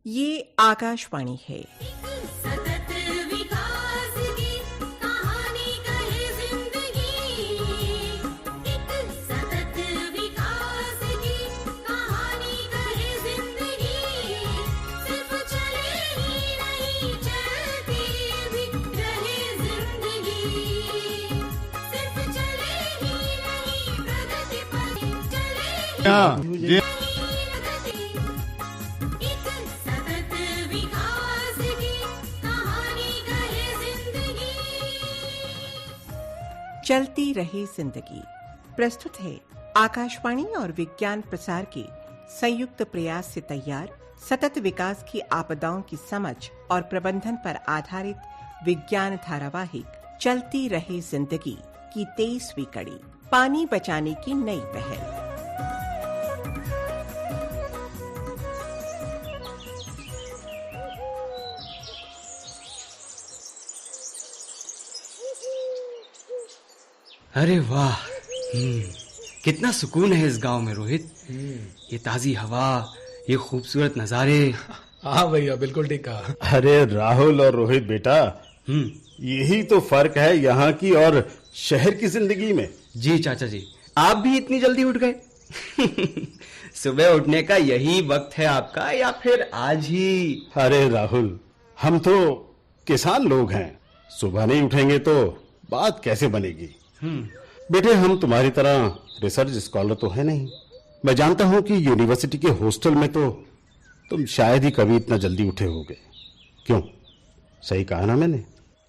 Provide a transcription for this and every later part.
ये आकाशवाणी है। सतत विकास की कहानी कहे जिंदगी, एक सतत विकास की कहानी कहे जिंदगी, सिर्फ चले ही नहीं चलती भी रहे जिंदगी, सिर्फ चले ही नहीं प्रगति पर चले ही चलती रही जिंदगी प्रस्तुत है आकाशवाणी और विज्ञान प्रसार के संयुक्त प्रयास से तैयार सतत विकास की आपदाओं की समझ और प्रबंधन पर आधारित विज्ञान धारावाहिक चलती रही जिंदगी की 23वीं कड़ी, पानी बचाने की नई पहल। अरे वाह, कितना सुकून है इस गांव में रोहित। ये ताजी हवा, ये खूबसूरत नजारे। हाँ भैया, बिल्कुल ठीक कहा। अरे राहुल और रोहित बेटा, यही तो फर्क है यहाँ की और शहर की जिंदगी में। जी चाचा जी, आप भी इतनी जल्दी उठ गए? सुबह उठने का यही वक्त है आपका या फिर आज ही? अरे राहुल, हम तो किसान लोग हैं, सुबह नहीं उठेंगे तो बात कैसे बनेगी। बेटे, हम तुम्हारी तरह रिसर्च स्कॉलर तो है नहीं। मैं जानता हूं कि यूनिवर्सिटी के हॉस्टल में तो तुम शायद ही कभी इतना जल्दी उठे होगे। क्यों, सही कहा ना मैंने?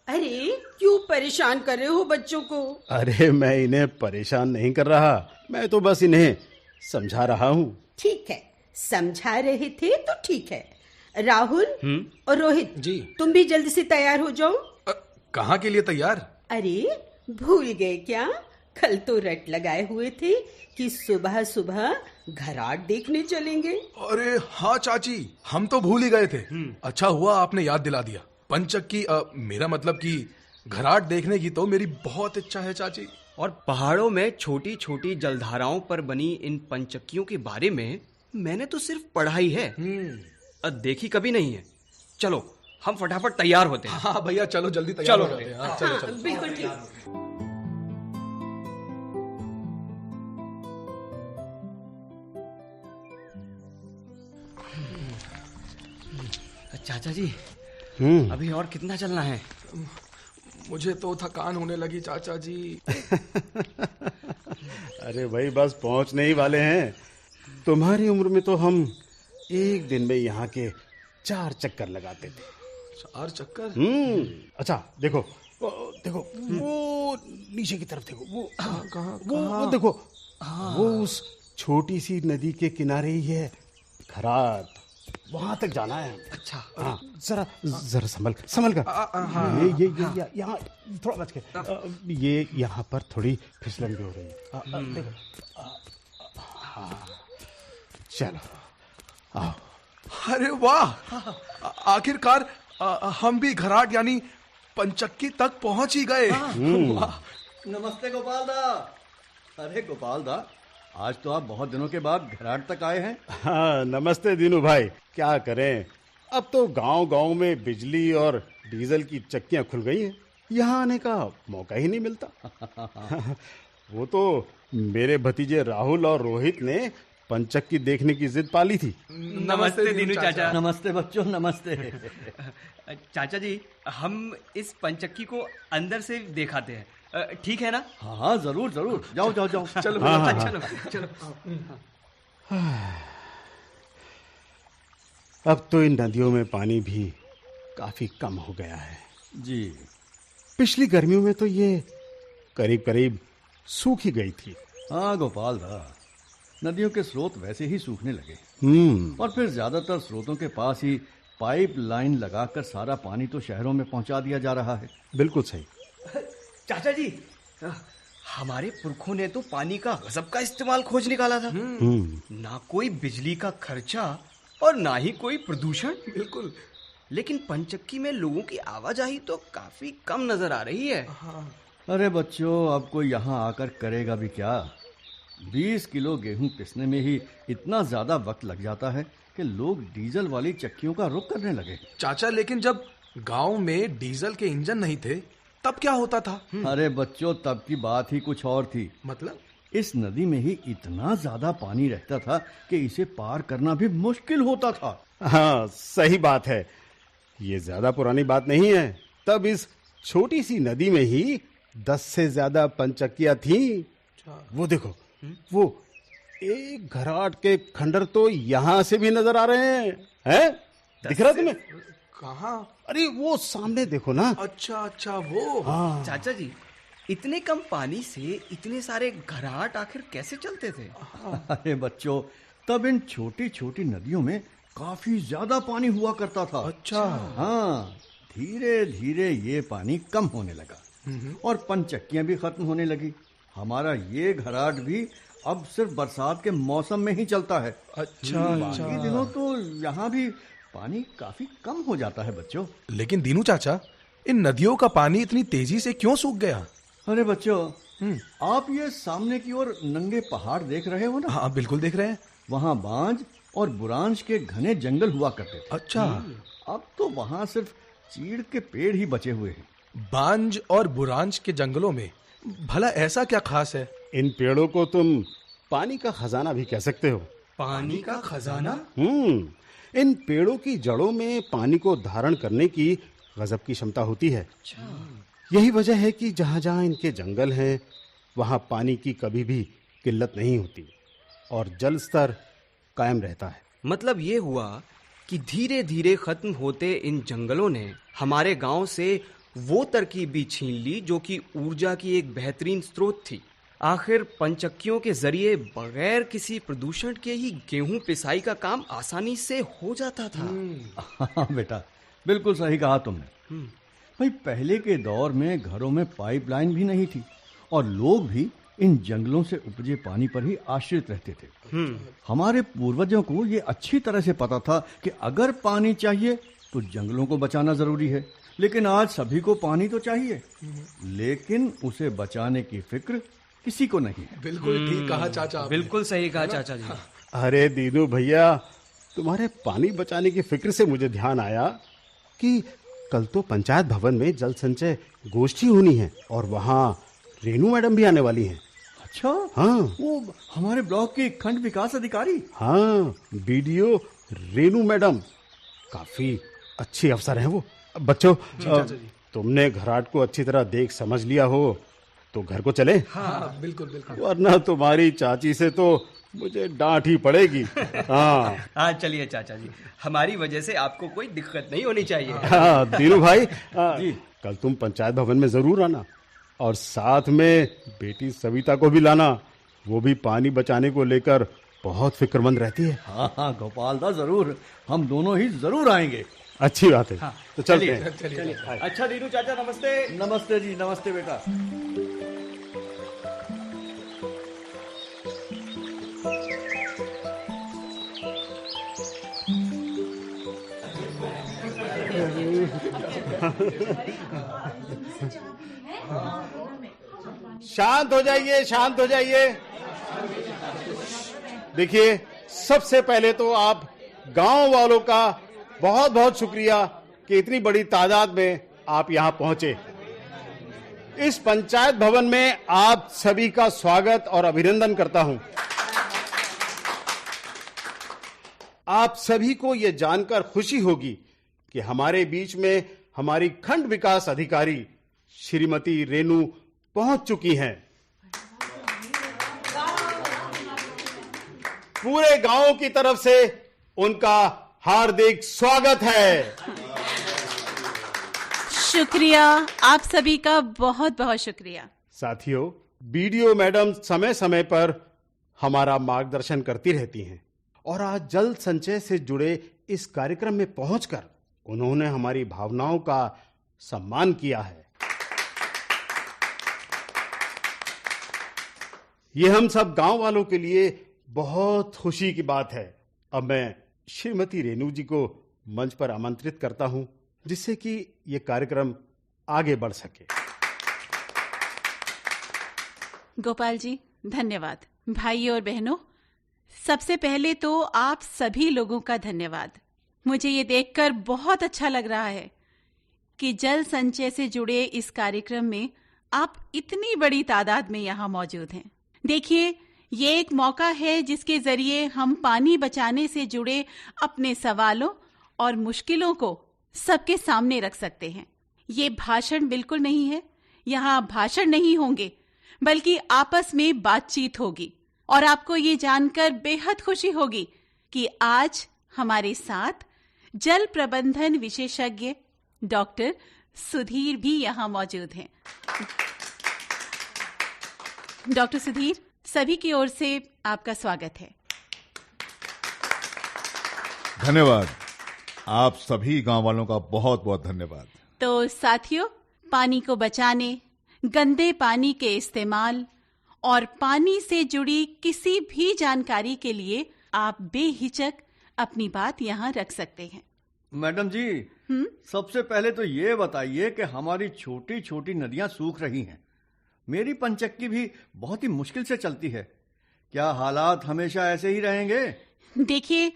अरे क्यों परेशान कर रहे हो बच्चों को? अरे मैं इन्हें परेशान नहीं कर रहा, मैं तो बस इन्हें समझा रहा हूँ। ठीक है, समझा रहे थे तो ठीक है। राहुल और रोहित जी, तुम भी जल्दी से तैयार हो जाओ। कहाँ के लिए तैयार? अरे भूल गए क्या? कल तो रट लगाए हुए थे कि सुबह सुबह घराट देखने चलेंगे। अरे हाँ चाची, हम तो भूल ही गए थे। अच्छा हुआ आपने याद दिला दिया। पंचक्की, मेरा मतलब कि घराट देखने की तो मेरी बहुत इच्छा है चाची। और पहाड़ों में छोटी छोटी जलधाराओं पर बनी इन पंचक्कियों के बारे में मैंने तो सिर्फ पढ़ा ही है, देखी कभी नहीं है। चलो हम फटाफट तैयार होते हैं। हाँ भैया, चलो जल्दी तैयार चलो। हो जाते हैं। हाँ, चलो चलो। बिल्कुल ठीक। चाचा जी, अभी और कितना चलना है? मुझे तो थकान होने लगी चाचा जी। अरे भाई, बस पहुंचने ही वाले हैं। तुम्हारी उम्र में तो हम एक दिन में यहाँ के 4 चक्कर लगाते थे। 4 चक्कर? अच्छा देखो, देखो वो नीचे की तरफ देखो, वो कहाँ? वो देखो, वो उस छोटी सी नदी के किनारे ही है घराट, वहां तक जाना है। अच्छा, हाँ, जरा जरा संभल कर। ये यहाँ थोड़ा बच के, ये यहाँ पर थोड़ी फिसलन भी हो रही है। देखो, हाँ, चलो आओ। अरे वाह, आखिरकार हम भी घराट यानी पंचक्की तक पहुंच ही गए। वाह। नमस्ते गोपाल दा। अरे गोपाल दा, आज तो आप बहुत दिनों के बाद घराट तक आए हैं। हाँ, नमस्ते दीनू भाई। क्या करें, अब तो गांव-गांव में बिजली और डीजल की चक्कियां खुल गई हैं, यहाँ आने का मौका ही नहीं मिलता। वो तो मेरे भतीजे राहुल और रोहित ने पंचक्की देखने की जिद पाली थी। नमस्ते दीनू चाचा। नमस्ते बच्चों, नमस्ते। चाचा जी, हम इस पंचक्की को अंदर से दिखाते हैं, ठीक है ना? हाँ जरूर जरूर, जाओ जाओ जाओ। चलो चलो चलो। अब तो इन नदियों में पानी भी काफी कम हो गया है जी। पिछली गर्मियों में तो ये करीब करीब सूख ही गई थी। हाँ गोपाल दा, नदियों के स्रोत वैसे ही सूखने लगे और फिर ज्यादातर स्रोतों के पास ही पाइप लाइन लगाकर सारा पानी तो शहरों में पहुंचा दिया जा रहा है। बिल्कुल सही। चाचा जी, हमारे पुरखों ने तो पानी का गजब का इस्तेमाल खोज निकाला था। ना कोई बिजली का खर्चा और ना ही कोई प्रदूषण। बिल्कुल। लेकिन पंचक्की में लोगों की आवाजाही तो काफी कम नजर आ रही है। अरे बच्चों, अब कोई यहाँ आकर करेगा भी क्या? 20 किलो गेहूं पिसने में ही इतना ज्यादा वक्त लग जाता है कि लोग डीजल वाली चक्कियों का रुख करने लगे। चाचा, लेकिन जब गांव में डीजल के इंजन नहीं थे तब क्या होता था? अरे बच्चों, तब की बात ही कुछ और थी। मतलब? इस नदी में ही इतना ज्यादा पानी रहता था कि इसे पार करना भी मुश्किल होता था। हाँ, सही बात है। ये ज्यादा पुरानी बात नहीं है। तब इस छोटी सी नदी में ही 10 से ज्यादा पंचक्कियां थीं। वो देखो, वो एक घराट के खंडर तो यहाँ से भी नजर आ रहे हैं? दिख रहा तुम्हें? कहाँ? अरे वो सामने देखो ना। अच्छा, वो। हाँ। चाचा जी, इतने कम पानी से इतने सारे घराट आखिर कैसे चलते थे? अरे बच्चों, तब इन छोटी छोटी नदियों में काफी ज्यादा पानी हुआ करता था। अच्छा। हाँ, धीरे धीरे ये पानी कम होने लगा और पंचक्कियां भी खत्म होने लगी। हमारा ये घराट भी अब सिर्फ बरसात के मौसम में ही चलता है। अच्छा। बाकी दिनों तो यहाँ भी पानी काफी कम हो जाता है बच्चों। लेकिन दीनू चाचा, इन नदियों का पानी इतनी तेजी से क्यों सूख गया? अरे बच्चों, आप ये सामने की ओर नंगे पहाड़ देख रहे हो ना? हाँ, बिल्कुल देख रहे हैं। वहाँ बांझ और बुरांश के घने जंगल हुआ करते थे। अच्छा। अब तो वहाँ सिर्फ चीड़ के पेड़ ही बचे हुए हैं। बांझ और बुरांश के जंगलों में भला ऐसा क्या खास है? इन पेड़ों को तुम पानी का खजाना भी कह सकते हो। पानी का खजाना? इन पेड़ों की जड़ों में पानी को धारण करने की गजब की क्षमता होती है। यही वजह है कि जहाँ जहाँ इनके जंगल हैं, वहाँ पानी की कभी भी किल्लत नहीं होती और जल स्तर कायम रहता है। मतलब ये हुआ कि धीरे धीरे खत्म होते इन जंगलों ने हमारे गांव से वो तरकीब भी छीन ली जो कि ऊर्जा की एक बेहतरीन स्रोत थी। आखिर पंचक्कियों के जरिए बगैर किसी प्रदूषण के ही गेहूं पिसाई का काम आसानी से हो जाता था। हाँ बेटा, बिल्कुल सही कहा तुमने। भाई, पहले के दौर में घरों में पाइपलाइन भी नहीं थी और लोग भी इन जंगलों से उपजे पानी पर ही आश्रित रहते थे। हमारे पूर्वजों को ये अच्छी तरह से पता था कि अगर पानी चाहिए तो जंगलों को बचाना जरूरी है। लेकिन आज सभी को पानी तो चाहिए, लेकिन उसे बचाने की फिक्र किसी को नहीं है। बिल्कुल ठीक कहा चाचा आपने। बिल्कुल सही कहा चाचा जी। अरे दीनू भैया, तुम्हारे पानी बचाने की फिक्र से मुझे ध्यान आया कि कल तो पंचायत भवन में जल संचय गोष्ठी होनी है और वहाँ रेनू मैडम भी आने वाली हैं। अच्छा? हाँ। वो हमारे ब्लॉक की खंड विकास अधिकारी? हाँ, बीडीओ रेनू मैडम काफी अच्छी अफसर हैं वो। बच्चों, तुमने घराट को अच्छी तरह देख समझ लिया हो तो घर को चले? हाँ, बिल्कुल बिल्कुल। वरना तुम्हारी चाची से तो मुझे डांट ही पड़ेगी। हाँ। हाँ, चलिए चाचा जी, हमारी वजह से आपको कोई दिक्कत नहीं होनी चाहिए। हाँ दीनू भाई, कल तुम पंचायत भवन में जरूर आना और साथ में बेटी सविता को भी लाना। वो भी पानी बचाने को लेकर बहुत फिक्रमंद रहती है। हाँ गोपाल दा, जरूर, हम दोनों ही जरूर आएंगे। अच्छी बात है। तो चलते चलिए, हैं। चलिए। अच्छा दीनू चाचा, नमस्ते। नमस्ते जी, नमस्ते बेटा। शांत हो जाइए, शांत हो जाइए। देखिए, सबसे पहले तो आप गांव वालों का बहुत बहुत शुक्रिया कि इतनी बड़ी तादाद में आप यहां पहुंचे। इस पंचायत भवन में आप सभी का स्वागत और अभिनंदन करता हूं। आप सभी को यह जानकर खुशी होगी कि हमारे बीच में हमारी खंड विकास अधिकारी श्रीमती रेनू पहुंच चुकी हैं। पूरे गांव की तरफ से उनका हार्दिक स्वागत है। शुक्रिया, आप सभी का बहुत बहुत शुक्रिया। साथियों, बीडीओ मैडम समय समय पर हमारा मार्गदर्शन करती रहती हैं और आज जल संचय से जुड़े इस कार्यक्रम में पहुंचकर उन्होंने हमारी भावनाओं का सम्मान किया है। ये हम सब गांव वालों के लिए बहुत खुशी की बात है। अब मैं श्रीमती रेनू जी को मंच पर आमंत्रित करता हूं, जिससे कि ये कार्यक्रम आगे बढ़ सके। गोपाल जी, धन्यवाद। भाइयों और बहनों, सबसे पहले तो आप सभी लोगों का धन्यवाद। मुझे ये देखकर बहुत अच्छा लग रहा है कि जल संचय से जुड़े इस कार्यक्रम में आप इतनी बड़ी तादाद में यहाँ मौजूद हैं। देखिए, ये एक मौका है जिसके जरिए हम पानी बचाने से जुड़े अपने सवालों और मुश्किलों को सबके सामने रख सकते हैं। ये भाषण बिल्कुल नहीं है, यहाँ भाषण नहीं होंगे, बल्कि आपस में बातचीत होगी। और आपको ये जानकर बेहद खुशी होगी कि आज हमारे साथ जल प्रबंधन विशेषज्ञ डॉक्टर सुधीर भी यहाँ मौजूद हैं। डॉक्टर सुधीर, सभी की ओर से आपका स्वागत है। धन्यवाद। आप सभी गांव वालों का बहुत बहुत धन्यवाद। तो साथियों, पानी को बचाने, गंदे पानी के इस्तेमाल और पानी से जुड़ी किसी भी जानकारी के लिए आप बेहिचक अपनी बात यहाँ रख सकते हैं। मैडम जी, सबसे पहले तो ये बताइए कि हमारी छोटी छोटी नदियां सूख रही हैं। मेरी पंचक्की भी बहुत ही मुश्किल से चलती है। क्या हालात हमेशा ऐसे ही रहेंगे? देखिए,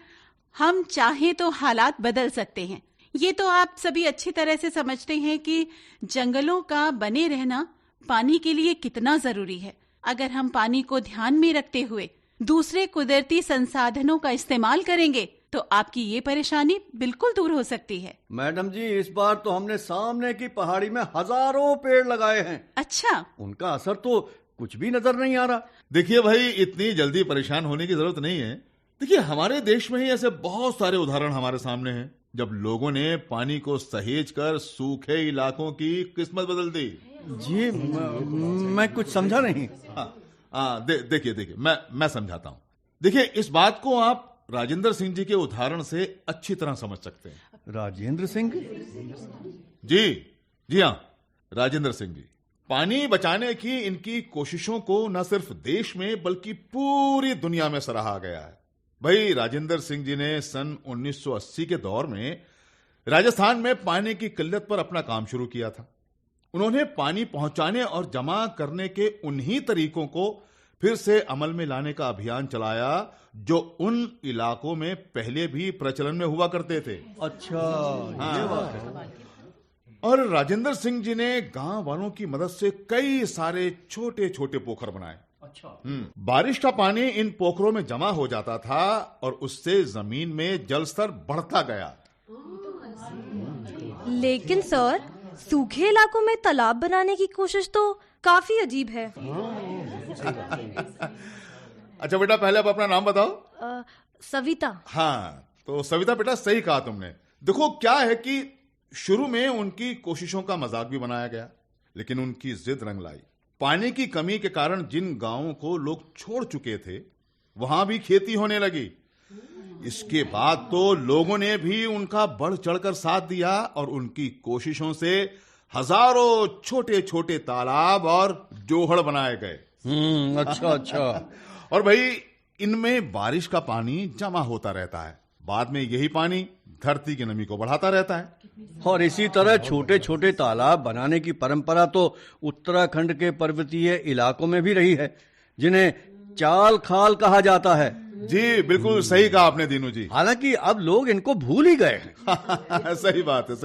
हम चाहे तो हालात बदल सकते हैं। ये तो आप सभी अच्छी तरह से समझते हैं कि जंगलों का बने रहना पानी के लिए कितना जरूरी है। अगर हम पानी को ध्यान में रखते हुए दूसरे कुदरती संसाधनों का इस्तेमाल करेंगे तो आपकी ये परेशानी बिल्कुल दूर हो सकती है। मैडम जी, इस बार तो हमने सामने की पहाड़ी में हजारों पेड़ लगाए हैं। अच्छा, उनका असर तो कुछ भी नजर नहीं आ रहा। देखिए भाई, इतनी जल्दी परेशान होने की जरूरत नहीं है। देखिए, हमारे देश में ही ऐसे बहुत सारे उदाहरण हमारे सामने हैं जब लोगों ने पानी को सहेज कर सूखे इलाकों की किस्मत बदल दी। जी, मैं कुछ समझा नहीं। देखिए मैं समझाता हूँ। देखिए, इस बात को आप राजेंद्र सिंह जी के उदाहरण से अच्छी तरह समझ सकते हैं। राजेंद्र सिंह? जी हाँ, राजेंद्र सिंह जी। पानी बचाने की इनकी कोशिशों को न सिर्फ देश में बल्कि पूरी दुनिया में सराहा गया है। भाई, राजेंद्र सिंह जी ने सन 1980 के दौर में राजस्थान में पानी की किल्लत पर अपना काम शुरू किया था। उन्होंने पानी पहुंचाने और जमा करने के उन्हीं तरीकों को फिर से अमल में लाने का अभियान चलाया जो उन इलाकों में पहले भी प्रचलन में हुआ करते थे। अच्छा, ये बात है। और राजेंद्र सिंह जी ने गांव वालों की मदद से कई सारे छोटे छोटे पोखर बनाए। अच्छा। बारिश का पानी इन पोखरों में जमा हो जाता था और उससे जमीन में जल स्तर बढ़ता गया। लेकिन सर, सूखे इलाकों में तालाब बनाने की कोशिश तो काफी अजीब है। अच्छा बेटा, पहले आप अपना नाम बताओ। सविता। हाँ, तो सविता बेटा, सही कहा तुमने। देखो, क्या है कि शुरू में उनकी कोशिशों का मजाक भी बनाया गया, लेकिन उनकी जिद रंग लाई। पानी की कमी के कारण जिन गांवों को लोग छोड़ चुके थे वहां भी खेती होने लगी। इसके बाद तो लोगों ने भी उनका बढ़ चढ़कर साथ दिया और उनकी कोशिशों से हजारों छोटे छोटे तालाब और जोहड़ बनाए गए। अच्छा। और भाई, इनमें बारिश का पानी जमा होता रहता है। बाद में यही पानी धरती की नमी को बढ़ाता रहता है। और इसी तरह छोटे छोटे तालाब बनाने की परंपरा तो उत्तराखंड के पर्वतीय इलाकों में भी रही है, जिन्हें चाल खाल कहा जाता है। जी, बिल्कुल सही कहा आपने दीनू जी। हालांकि अब लोग इनको भूल ही गए हैं। सही बात है,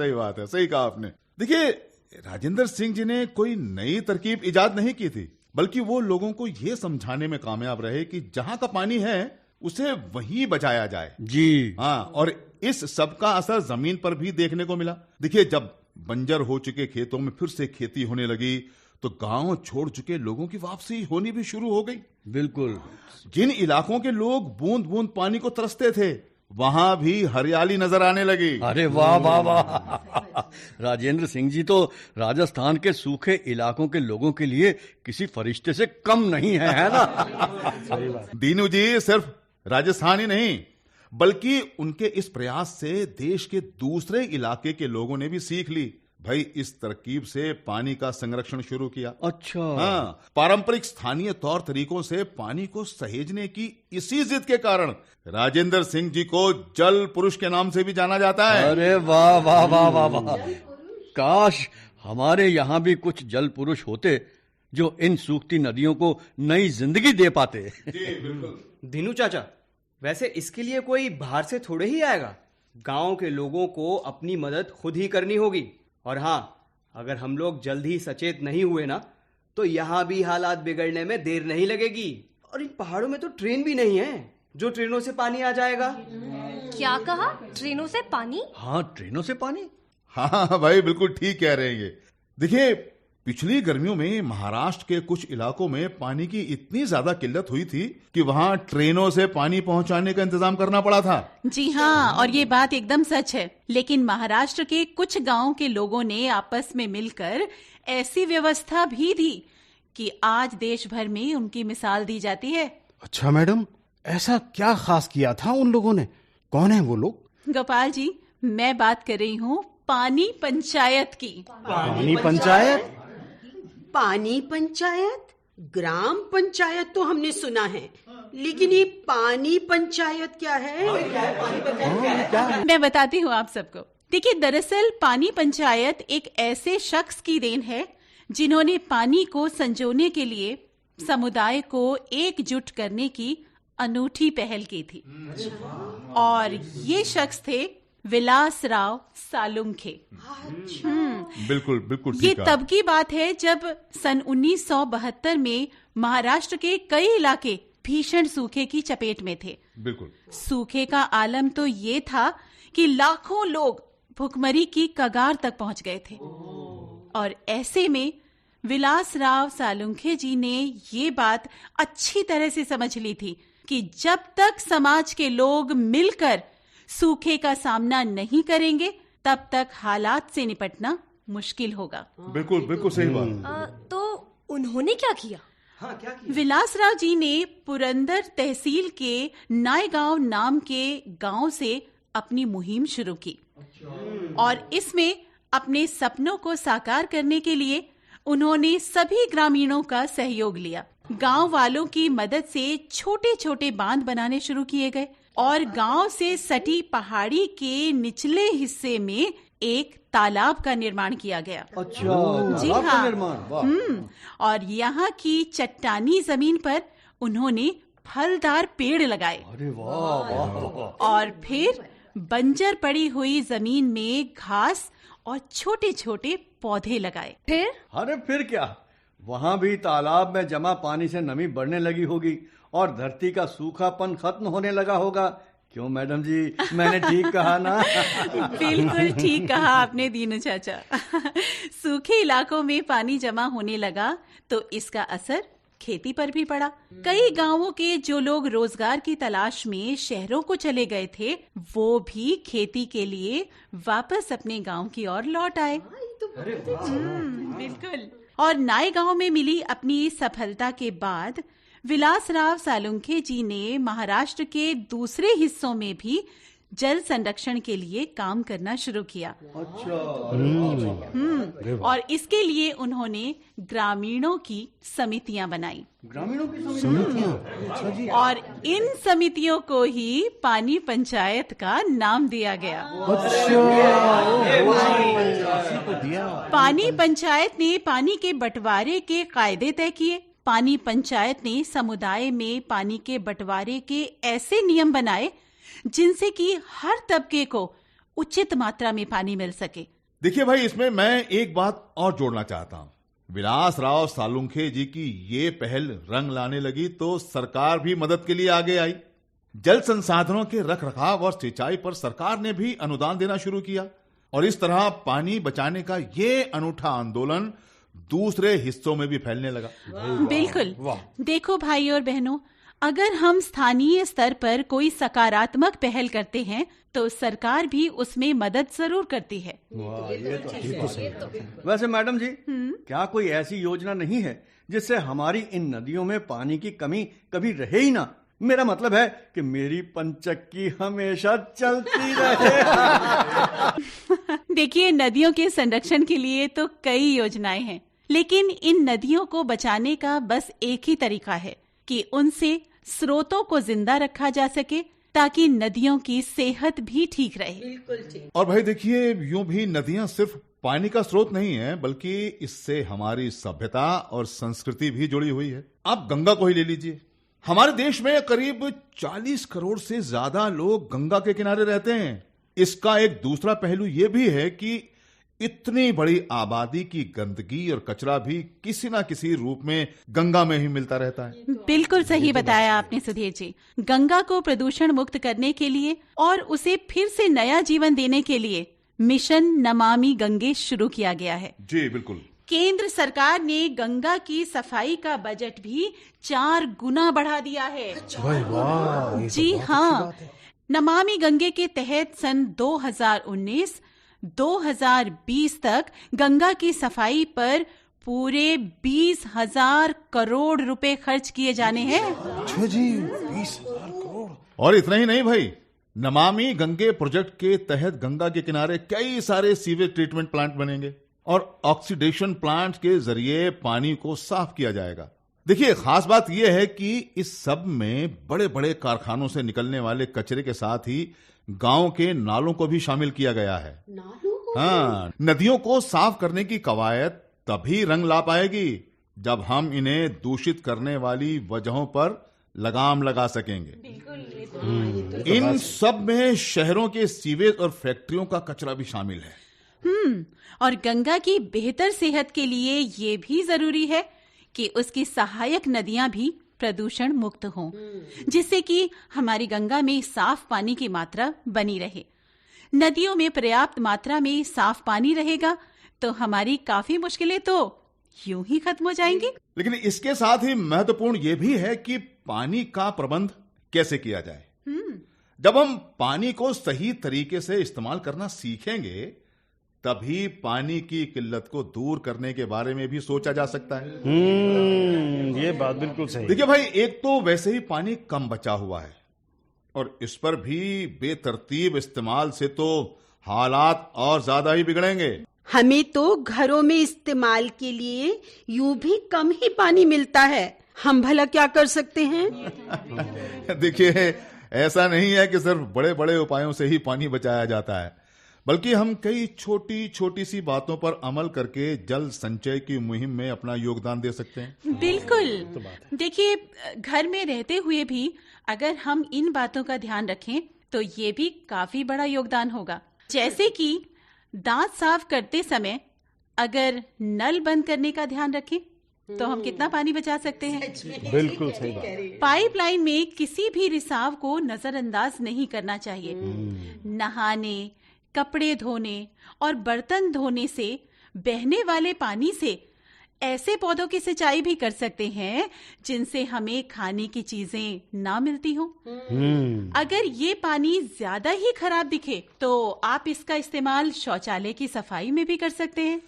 सही कहा आपने। देखिए, राजेंद्र सिंह जी ने कोई नई तरकीब इजाद नहीं की थी, बल्कि वो लोगों को ये समझाने में कामयाब रहे कि जहां का पानी है उसे वहीं बचाया जाए। जी हाँ, और इस सब का असर जमीन पर भी देखने को मिला। देखिए, जब बंजर हो चुके खेतों में फिर से खेती होने लगी तो गांव छोड़ चुके लोगों की वापसी होनी भी शुरू हो गई। बिल्कुल। जिन इलाकों के लोग बूंद बूंद पानी को तरसते थे वहां भी हरियाली नजर आने लगी। अरे वाह वाह वाह! राजेंद्र सिंह जी तो राजस्थान के सूखे इलाकों के लोगों के लिए किसी फरिश्ते से कम नहीं है ना? दीनू जी, सिर्फ राजस्थान ही नहीं बल्कि उनके इस प्रयास से देश के दूसरे इलाके के लोगों ने भी सीख ली। भाई, इस तरकीब से पानी का संरक्षण शुरू किया। अच्छा। हाँ, पारंपरिक स्थानीय तौर तरीकों से पानी को सहेजने की इसी जिद के कारण राजेंद्र सिंह जी को जल पुरुष के नाम से भी जाना जाता है। अरे वाह वाह वाह वाह वाह! काश हमारे यहाँ भी कुछ जल पुरुष होते जो इन सूखती नदियों को नई जिंदगी दे पाते। दीनू चाचा, वैसे इसके लिए कोई बाहर से थोड़े ही आएगा। गांव के लोगों को अपनी मदद खुद ही करनी होगी। और हाँ, अगर हम लोग जल्द ही सचेत नहीं हुए ना, तो यहाँ भी हालात बिगड़ने में देर नहीं लगेगी। और इन पहाड़ों में तो ट्रेन भी नहीं है जो ट्रेनों से पानी आ जाएगा। क्या कहा? ट्रेनों से पानी? हाँ, ट्रेनों से पानी। हाँ भाई, बिल्कुल ठीक कह रहे हैं ये। देखिए, पिछली गर्मियों में महाराष्ट्र के कुछ इलाकों में पानी की इतनी ज्यादा किल्लत हुई थी कि वहाँ ट्रेनों से पानी पहुँचाने का इंतजाम करना पड़ा था। जी हाँ, और ये बात एकदम सच है। लेकिन महाराष्ट्र के कुछ गांवों के लोगों ने आपस में मिलकर ऐसी व्यवस्था भी दी कि आज देश भर में उनकी मिसाल दी जाती है। अच्छा मैडम, ऐसा क्या खास किया था उन लोगों ने? कौन है वो लोग? गोपाल जी, मैं बात कर रही हूँ पानी पंचायत की। पानी पंचायत? पानी पंचायत? ग्राम पंचायत तो हमने सुना है, लेकिन ये पानी पंचायत क्या है? मैं बताती हूँ आप सबको। देखिए, दरअसल पानी पंचायत एक ऐसे शख्स की देन है जिन्होंने पानी को संजोने के लिए समुदाय को एकजुट करने की अनूठी पहल की थी। और ये शख्स थे विलासराव सालुंखे। बिल्कुल बिल्कुल ये ठीक है। तब की बात है जब सन 1972 में महाराष्ट्र के कई इलाके भीषण सूखे की चपेट में थे। बिल्कुल। सूखे का आलम तो ये था कि लाखों लोग भुखमरी की कगार तक पहुंच गए थे। और ऐसे में विलासराव सालुंखे जी ने ये बात अच्छी तरह से समझ ली थी कि जब तक समाज के लोग मिलकर सूखे का सामना नहीं करेंगे, तब तक हालात से निपटना मुश्किल होगा। बिल्कुल बिल्कुल सही बात। तो उन्होंने क्या किया? विलासराव जी ने पुरंदर तहसील के नायगांव नाम के गांव से अपनी मुहिम शुरू की। और इसमें अपने सपनों को साकार करने के लिए उन्होंने सभी ग्रामीणों का सहयोग लिया। गांव वालों की मदद से छोटे छोटे बांध बनाने शुरू किए गए और गांव से सटी पहाड़ी के निचले हिस्से में एक तालाब का निर्माण किया गया। अच्छा, जी तालाब का हाँ। निर्माण, वाह। और यहाँ की चट्टानी जमीन पर उन्होंने फलदार पेड़ लगाए। अरे वाह वाह वाह। और फिर बंजर पड़ी हुई जमीन में घास और छोटे छोटे पौधे लगाए। फिर? अरे फिर क्या, वहाँ भी तालाब में जमा पानी से नमी बढ़ने लगी होगी और धरती का सूखापन खत्म होने लगा होगा। क्यों मैडम जी, मैंने ठीक कहा ना? बिल्कुल ठीक कहा आपने दीनू चाचा। सूखे इलाकों में पानी जमा होने लगा तो इसका असर खेती पर भी पड़ा। कई गांवों के जो लोग रोजगार की तलाश में शहरों को चले गए थे, वो भी खेती के लिए वापस अपने गांव की ओर लौट आए। बिल्कुल। और नाई गांव में मिली अपनी सफलता के बाद विलासराव सालुंखे जी ने महाराष्ट्र के दूसरे हिस्सों में भी जल संरक्षण के लिए काम करना शुरू किया। और इसके लिए उन्होंने ग्रामीणों की समितियां बनाई। ग्रामीणों की समितियां? और इन समितियों को ही पानी पंचायत का नाम दिया गया। पानी पंचायत ने पानी के बंटवारे के कायदे तय किए। पानी पंचायत ने समुदाय में पानी के बंटवारे के ऐसे नियम बनाए जिनसे कि हर तबके को उचित मात्रा में पानी मिल सके। देखिए भाई, इसमें मैं एक बात और जोड़ना चाहता हूँ। विलासराव सालुंखे जी की ये पहल रंग लाने लगी तो सरकार भी मदद के लिए आगे आई। जल संसाधनों के रखरखाव और सिंचाई पर सरकार ने भी अनुदान देना शुरू किया और इस तरह पानी बचाने का ये अनूठा आंदोलन दूसरे हिस्सों में भी फैलने लगा। बिल्कुल। देखो भाई और बहनों, अगर हम स्थानीय स्तर पर कोई सकारात्मक पहल करते हैं तो सरकार भी उसमें मदद जरूर करती है। वैसे मैडम जी, क्या कोई ऐसी योजना नहीं है जिससे हमारी इन नदियों में पानी की कमी कभी रहे ही ना? मेरा मतलब है कि मेरी पंचक्की हमेशा चलती रहे। देखिए, नदियों के संरक्षण के लिए तो कई योजनाएं हैं, लेकिन इन नदियों को बचाने का बस एक ही तरीका है कि उनसे स्रोतों को जिंदा रखा जा सके ताकि नदियों की सेहत भी ठीक रहे। और भाई देखिए, यूं भी नदियां सिर्फ पानी का स्रोत नहीं है, बल्कि इससे हमारी सभ्यता और संस्कृति भी जुड़ी हुई है। आप गंगा को ही ले लीजिए। हमारे देश में करीब 40 करोड़ से ज्यादा लोग गंगा के किनारे रहते हैं। इसका एक दूसरा पहलू यह भी है कि इतनी बड़ी आबादी की गंदगी और कचरा भी किसी ना किसी रूप में गंगा में ही मिलता रहता है। बिल्कुल सही बताया आपने सुधीर जी। गंगा को प्रदूषण मुक्त करने के लिए और उसे फिर से नया जीवन देने के लिए मिशन नमामि गंगे शुरू किया गया है। जी बिल्कुल। केंद्र सरकार ने गंगा की सफाई का बजट भी 4 गुना बढ़ा दिया है। जी हाँ, नमामि गंगे के तहत सन 2019-2020 तक गंगा की सफाई पर पूरे 20,000 करोड़ रुपए खर्च किए जाने हैं। अच्छा जी, 20,000 करोड़। और इतना ही नहीं भाई, नमामि गंगे प्रोजेक्ट के तहत गंगा के किनारे कई सारे सीवेज ट्रीटमेंट प्लांट बनेंगे और ऑक्सीडेशन प्लांट के जरिए पानी को साफ किया जाएगा। देखिए, खास बात यह है कि इस सब में बड़े बड़े कारखानों से निकलने वाले कचरे के साथ ही गांव के नालों को भी शामिल किया गया है। नालों को? हाँ, नदियों को साफ करने की कवायद तभी रंग ला पाएगी जब हम इन्हें दूषित करने वाली वजहों पर लगाम लगा सकेंगे। इन सब में शहरों के सीवेज और फैक्ट्रियों का कचरा भी शामिल है। और गंगा की बेहतर सेहत के लिए ये भी जरूरी है कि उसकी सहायक नदियां भी प्रदूषण मुक्त हों, जिससे कि हमारी गंगा में साफ पानी की मात्रा बनी रहे। नदियों में पर्याप्त मात्रा में साफ पानी रहेगा तो हमारी काफी मुश्किलें तो यूं ही खत्म हो जाएंगी। लेकिन इसके साथ ही महत्वपूर्ण यह भी है कि पानी का प्रबंध कैसे किया जाए। जब हम पानी को सही तरीके से इस्तेमाल करना सीखेंगे तभी पानी की किल्लत को दूर करने के बारे में भी सोचा जा सकता है। ये बात बिल्कुल सही। देखिए भाई, एक तो वैसे ही पानी कम बचा हुआ है और इस पर भी बेतरतीब इस्तेमाल से तो हालात और ज्यादा ही बिगड़ेंगे। हमें तो घरों में इस्तेमाल के लिए यूं भी कम ही पानी मिलता है, हम भला क्या कर सकते हैं? देखिए, ऐसा नहीं है कि सिर्फ बड़े बड़े उपायों से ही पानी बचाया जाता है, बल्कि हम कई छोटी छोटी सी बातों पर अमल करके जल संचय की मुहिम में अपना योगदान दे सकते हैं। बिल्कुल। देखिए, घर में रहते हुए भी अगर हम इन बातों का ध्यान रखें तो ये भी काफी बड़ा योगदान होगा। जैसे कि दांत साफ करते समय अगर नल बंद करने का ध्यान रखें तो हम कितना पानी बचा सकते हैं। बिल्कुल सही बात। पाइपलाइन में किसी भी रिसाव को नजरअंदाज नहीं करना चाहिए। नहाने, कपड़े धोने और बर्तन धोने से बहने वाले पानी से ऐसे पौधों की सिंचाई भी कर सकते हैं जिनसे हमें खाने की चीजें ना मिलती हो। अगर ये पानी ज्यादा ही खराब दिखे तो आप इसका इस्तेमाल शौचालय की सफाई में भी कर सकते हैं।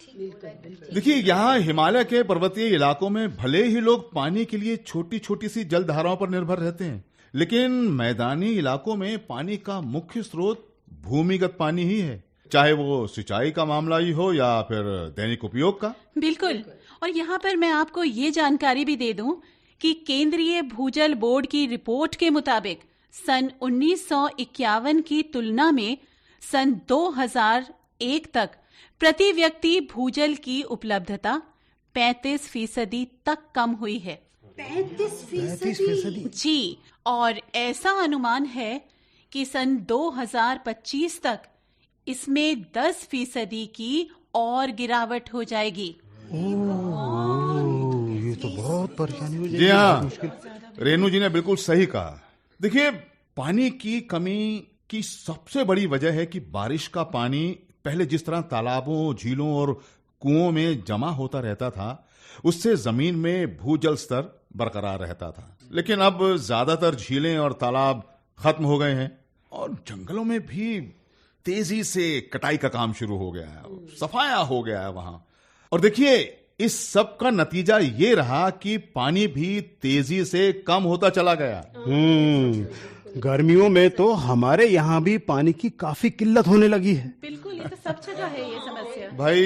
देखिए, यहाँ हिमालय के पर्वतीय इलाकों में भले ही लोग पानी के लिए छोटी छोटी सी जल धाराओं पर निर्भर रहते हैं, लेकिन मैदानी इलाकों में पानी का मुख्य स्रोत भूमिगत पानी ही है, चाहे वो सिंचाई का मामला ही हो या फिर दैनिक उपयोग का। बिल्कुल। और यहाँ पर मैं आपको ये जानकारी भी दे दूं कि केंद्रीय भूजल बोर्ड की रिपोर्ट के मुताबिक सन 1951 की तुलना में सन 2001 तक प्रति व्यक्ति भूजल की उपलब्धता 35% तक कम हुई है। 35%? जी, और ऐसा अनुमान है कि सन 2025 तक इसमें 10% की और गिरावट हो जाएगी। ये तो बहुत परेशानी हो जाएगी। जी हाँ, रेनू जी ने बिल्कुल सही कहा। देखिए, पानी की कमी की सबसे बड़ी वजह है कि बारिश का पानी पहले जिस तरह तालाबों, झीलों और कुओं में जमा होता रहता था, उससे जमीन में भूजल स्तर बरकरार रहता था। लेकिन अब ज्यादातर झीलें और तालाब खत्म हो गए हैं और जंगलों में भी तेजी से कटाई का काम शुरू हो गया है, सफाया हो गया है वहां। और देखिए, इस सब का नतीजा ये रहा कि पानी भी तेजी से कम होता चला गया। गर्मियों में तो हमारे यहाँ भी पानी की काफी किल्लत होने लगी है। बिल्कुल, ये तो सब जगह है ये समस्या। भाई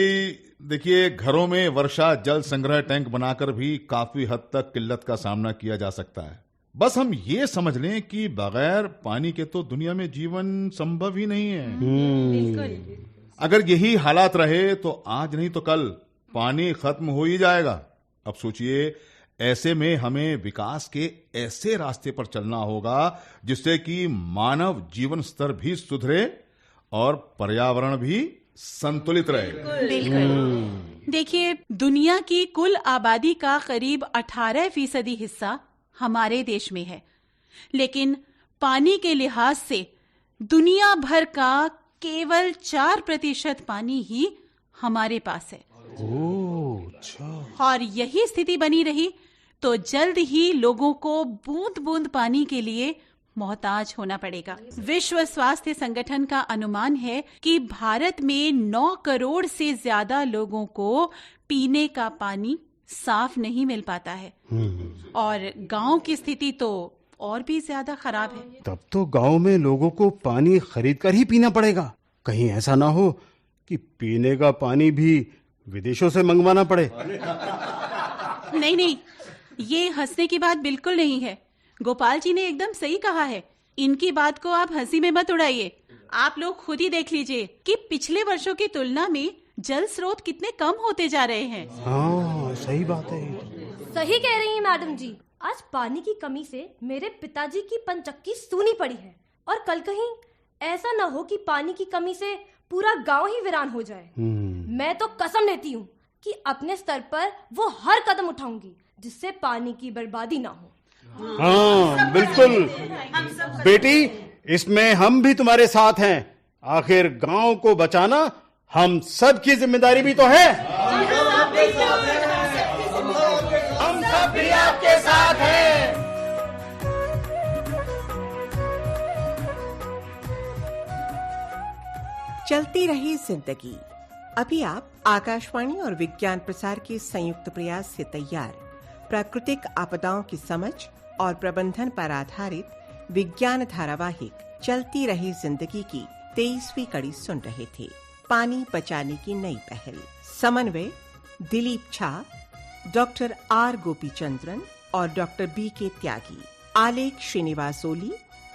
देखिए, घरों में वर्षा जल संग्रह टैंक बनाकर भी काफी हद तक किल्लत का सामना किया जा सकता है। बस हम ये समझ लें कि बगैर पानी के तो दुनिया में जीवन संभव ही नहीं है। बिल्कुल। अगर यही हालात रहे तो आज नहीं तो कल पानी खत्म हो ही जाएगा। अब सोचिए, ऐसे में हमें विकास के ऐसे रास्ते पर चलना होगा जिससे कि मानव जीवन स्तर भी सुधरे और पर्यावरण भी संतुलित रहे। बिल्कुल। देखिए, दुनिया की कुल आबादी का करीब 18% हिस्सा हमारे देश में है, लेकिन पानी के लिहाज से दुनिया भर का केवल 4% पानी ही हमारे पास है। और यही स्थिति बनी रही तो जल्द ही लोगों को बूंद बूंद पानी के लिए मोहताज होना पड़ेगा। विश्व स्वास्थ्य संगठन का अनुमान है कि भारत में 9 करोड़ से ज्यादा लोगों को पीने का पानी साफ नहीं मिल पाता है, और गांव की स्थिति तो और भी ज्यादा खराब है। तब तो गांव में लोगों को पानी खरीद कर ही पीना पड़ेगा। कहीं ऐसा ना हो कि पीने का पानी भी विदेशों से मंगवाना पड़े। नहीं, ये हंसने की बात बिल्कुल नहीं है। गोपाल जी ने एकदम सही कहा है। इनकी बात को आप हंसी में मत उड़ाइए। आप लोग खुद ही देख लीजिए कि पिछले वर्षों की तुलना में जल स्रोत कितने कम होते जा रहे हैं। हाँ, सही बात है। सही कह रही हैं मैडम जी। आज पानी की कमी से मेरे पिताजी की पंचक्की सूनी पड़ी है, और कल कहीं ऐसा न हो कि पानी की कमी से पूरा गांव ही वीरान हो जाए। मैं तो कसम लेती हूँ कि अपने स्तर पर वो हर कदम उठाऊंगी जिससे पानी की बर्बादी ना हो। हाँ, बिल्कुल बेटी, इसमें हम भी तुम्हारे साथ हैं। आखिर गांव को बचाना हम सब की जिम्मेदारी भी तो है। हम सब भी आपके साथ हैं। चलती रही जिंदगी। अभी आप आकाशवाणी और विज्ञान प्रसार के संयुक्त प्रयास से तैयार प्राकृतिक आपदाओं की समझ और प्रबंधन पर आधारित विज्ञान धारावाहिक चलती रही जिंदगी की 23वीं कड़ी सुन रहे थे। पानी बचाने की नई पहल। समन्वय दिलीप झा, डॉक्टर आर गोपीचंद्रन और डॉक्टर बी.के. त्यागी। आलेख श्रीनिवास ओली।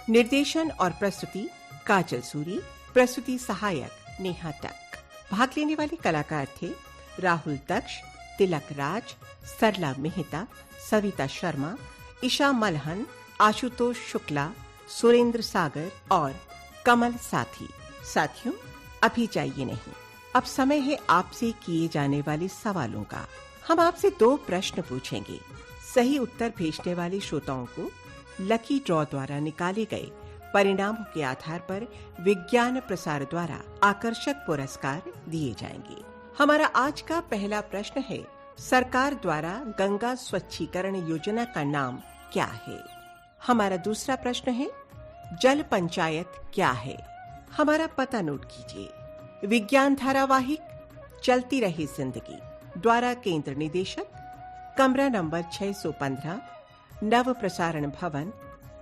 निर्देशन और प्रस्तुति काजल सूरी। प्रस्तुति सहायक नेहा टक। भाग लेने वाले कलाकार थे राहुल दक्ष, तिलक राज, सरला मेहता, सविता शर्मा, ईशा मलहन, आशुतोष शुक्ला, सुरेंद्र सागर और कमल साथी। साथियों, अभी जाइए नहीं, अब समय है आपसे किए जाने वाले सवालों का। हम आपसे 2 प्रश्न पूछेंगे। सही उत्तर भेजने वाले श्रोताओं को लकी ड्रॉ द्वारा निकाले गए परिणामों के आधार पर विज्ञान प्रसार द्वारा आकर्षक पुरस्कार दिए जाएंगे। हमारा आज का पहला प्रश्न है, सरकार द्वारा गंगा स्वच्छीकरण योजना का नाम क्या है? हमारा दूसरा प्रश्न है, जल पंचायत क्या है? हमारा पता नोट कीजिए। विज्ञान धारावाहिक चलती रही जिंदगी द्वारा केंद्र निदेशक, कमरा नंबर 615, नव प्रसारण भवन,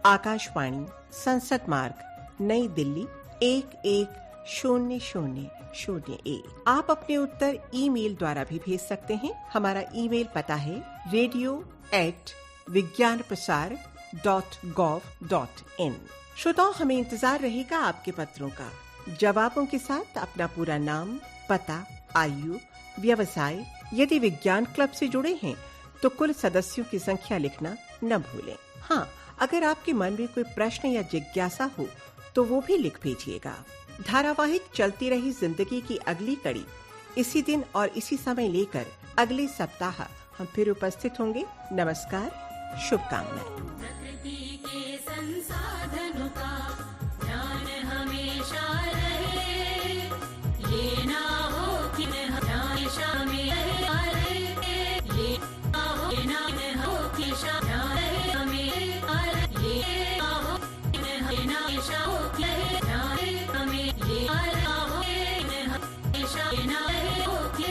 आकाशवाणी, संसद मार्ग, नई दिल्ली 110001। आप अपने उत्तर ईमेल द्वारा भी भेज सकते हैं। हमारा ईमेल पता है radio@vigyanprasar.gov.in। श्रोताओं, हमें इंतजार रहेगा आपके पत्रों का। जवाबों के साथ अपना पूरा नाम, पता, आयु, व्यवसाय। यदि विज्ञान क्लब से जुड़े हैं तो कुल सदस्यों की संख्या लिखना न भूलें। हाँ, अगर आपके मन में कोई प्रश्न या जिज्ञासा हो तो वो भी लिख भेजिएगा। धारावाहिक चलती रही जिंदगी की अगली कड़ी इसी दिन और इसी समय लेकर अगले सप्ताह हम फिर उपस्थित होंगे। नमस्कार, शुभकामनाएं। प्रकृति के संसाधनों का ध्यान हमेशा रहे, ये ना हो कि हमेशा में रहे, ये ना हो कि ध्यान रहे हमें, ये ना हो कि हमेशा हो कि ध्यान हमें, ये ना हो कि हमेशा हो कि